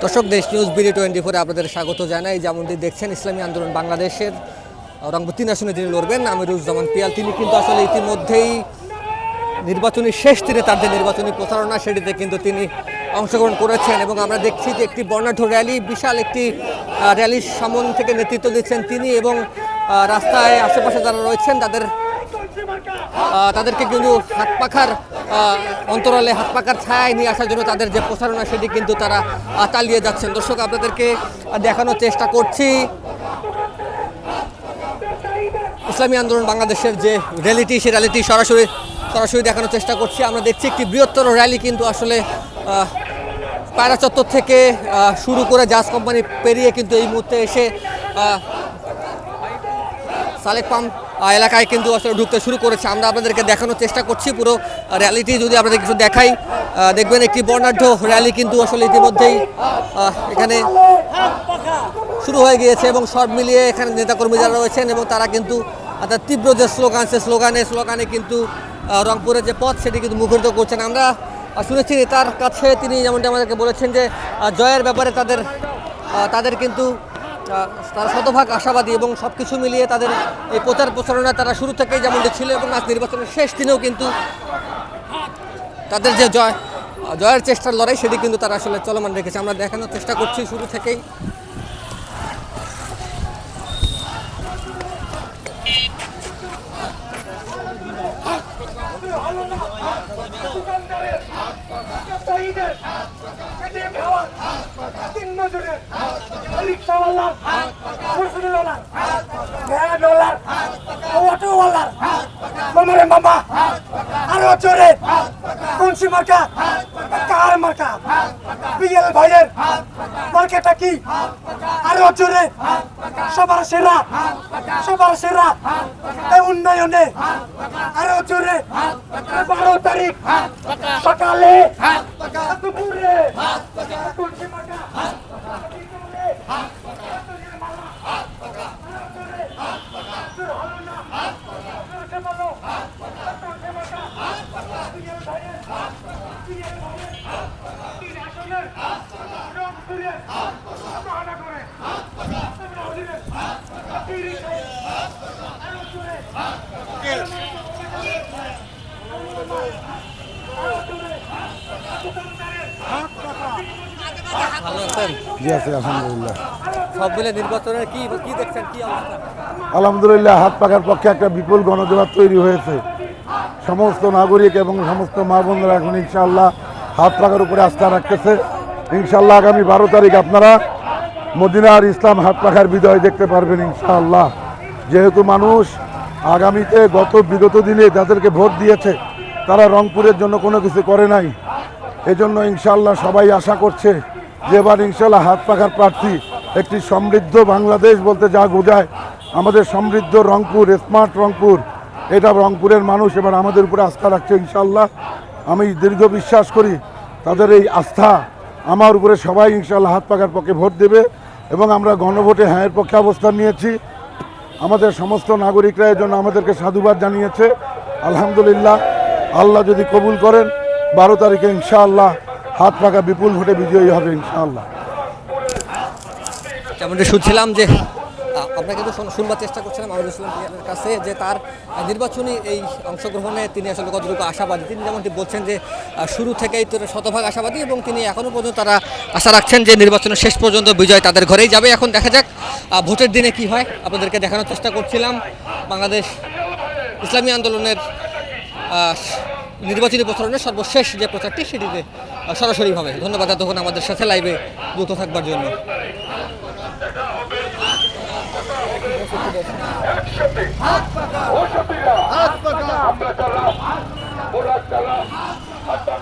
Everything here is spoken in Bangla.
দর্শক, দেশ নিউজ বিডি 24 আপনাদের স্বাগত জানাই। যেমনটি দেখছেন, ইসলামী আন্দোলন বাংলাদেশের রংপুর 3 আসনে যিনি লড়বেন আমিরুজ্জামান পিয়াল, তিনি কিন্তু আসলে ইতিমধ্যেই নির্বাচনী শেষ দিনে তার যে নির্বাচনী প্রচারণা সেটিতে কিন্তু তিনি অংশগ্রহণ করেছেন এবং আমরা দেখছি যে একটি বর্ণাঢ্য র্যালি, বিশাল একটি র্যালির সামন থেকে নেতৃত্ব দিচ্ছেন তিনি এবং রাস্তায় আশেপাশে যারা রয়েছেন তাদেরকে কিন্তু হাত পাখার অন্তরালে হাত পাখার ছায় নিয়ে আসার জন্য তাদের যে প্রচারণা সেটি কিন্তু তারা চালিয়ে যাচ্ছেন। দর্শক, আপনাদেরকে দেখানোর চেষ্টা করছি ইসলামী আন্দোলন বাংলাদেশের যে র্যালিটি, সেই র্যালিটি সরাসরি দেখানোর চেষ্টা করছি। আমরা দেখছি একটি বৃহত্তর র্যালি কিন্তু আসলে পায়রা চত্বর থেকে শুরু করে জাজ কোম্পানি পেরিয়ে কিন্তু এই মুহূর্তে এসে সালেক পাম্প এলাকায় কিন্তু আসলে ঢুকতে শুরু করেছে। আমরা আপনাদেরকে দেখানোর চেষ্টা করছি পুরো র্যালিটি। যদি আপনাদের কিছু দেখাই, দেখবেন একটি বর্ণাঢ্য র্যালি কিন্তু আসলে ইতিমধ্যেই এখানে শুরু হয়ে গিয়েছে এবং সব মিলিয়ে এখানে নেতাকর্মী যারা রয়েছেন এবং তারা কিন্তু তার তীব্র যে স্লোগান, সে স্লোগানে কিন্তু রংপুরের যে পথ সেটি কিন্তু মুখরিত করছেন। আমরা শুনেছি তার কাছে তিনি যেমনটি আমাদেরকে বলেছেন যে জয়ের ব্যাপারে তাদের কিন্তু তারা শতভাগ আশাবাদী এবং সব কিছু মিলিয়ে তাদের এই প্রচারণা তারা শুরু থেকেই যেমনটি ছিল এবং আজ নির্বাচনের শেষ দিনেও কিন্তু তাদের যে জয়ের চেষ্টার লড়াই সেটি কিন্তু তারা আসলে চলমান রেখেছে। আমরা দেখানোর চেষ্টা করছি শুরু থেকেই। মামা আরো জোরে কনসি মার্কা, কার মার্কা, বিএল ভাইয়ের মার্কাটা কি? আরো জোরে সবার সেরা এই উন্নয়নে আরো জোরে 12 তারিখ সকালে দুপুরে কনসি মার্কা ভালো আছেন? জি আছি, আলহামদুলিল্লাহ। সব মিলে নির্বাচনের কি দেখছেন, কি অবস্থা? আলহামদুলিল্লাহ, হাত পাখার পক্ষে একটা বিপুল গণজোয়ার তৈরি হয়েছে। সমস্ত নাগরিক এবং সমস্ত মা বোনরা এখন ইনশাআল্লাহ হাত পাখার উপরে আস্থা রাখতেছে। ইনশাআল্লাহ আগামী 12 তারিখ আপনারা মদিনার ইসলাম হাত পাখার বিজয় দেখতে পারবেন ইনশাআল্লাহ। যেহেতু মানুষ আগামীতে বিগত দিনে যাদেরকে ভোট দিয়েছে তারা রংপুরের জন্য কোনো কিছু করে নাই, এজন্য ইনশাআল্লাহ সবাই আশা করছে যে এবার ইনশাআল্লাহ হাত পাখার প্রার্থী একটি সমৃদ্ধ বাংলাদেশ বলতে যা বোঝায়, আমাদের সমৃদ্ধ রংপুর, স্মার্ট রংপুর, এটা রংপুরের মানুষ এবার আমাদের উপরে আস্থা রাখছে ইনশাআল্লাহ। আমি দীর্ঘ বিশ্বাস করি তাদের এই আস্থা আমার উপরে সবাই ইনশাআল্লাহ হাত পাখার পক্ষে ভোট দেবে এবং আমরা গণভোটে হ্যাঁয়ের পক্ষে অবস্থান নিয়েছি। আমাদের সমস্ত নাগরিকরা এর জন্য আমাদেরকে সাধুবাদ জানিয়েছে। আলহামদুলিল্লাহ, আল্লাহ যদি কবুল করেন 12 তারিখে ইনশাআল্লাহ হাত পাখা বিপুল ভোটে বিজয়ী হবে ইনশাআল্লাহ। যেমনটি শুনছিলাম যে আমরা কিন্তু শুনবার চেষ্টা করছিলাম আমিরুল ইসলাম পিয়ালের কাছে যে তার নির্বাচনী এই অংশগ্রহণে তিনি আসলে কতটুকু আশাবাদী। তিনি যেমনটি বলছেন যে শুরু থেকেই তো শতভাগ আশাবাদী এবং তিনি এখনও পর্যন্ত তারা আশা রাখছেন যে নির্বাচনের শেষ পর্যন্ত বিজয় তাদের ঘরেই যাবে। এখন দেখা যাক ভোটের দিনে কি হয়। আপনাদেরকে দেখানোর চেষ্টা করছিলাম বাংলাদেশ ইসলামী আন্দোলনের নির্বাচনী প্রচারণের সর্বশেষ যে প্রচারটি সেটিতে সরাসরিভাবে। ধন্যবাদ এতক্ষণ আমাদের সাথে লাইভে যুক্ত থাকবার জন্য। হাত পাখা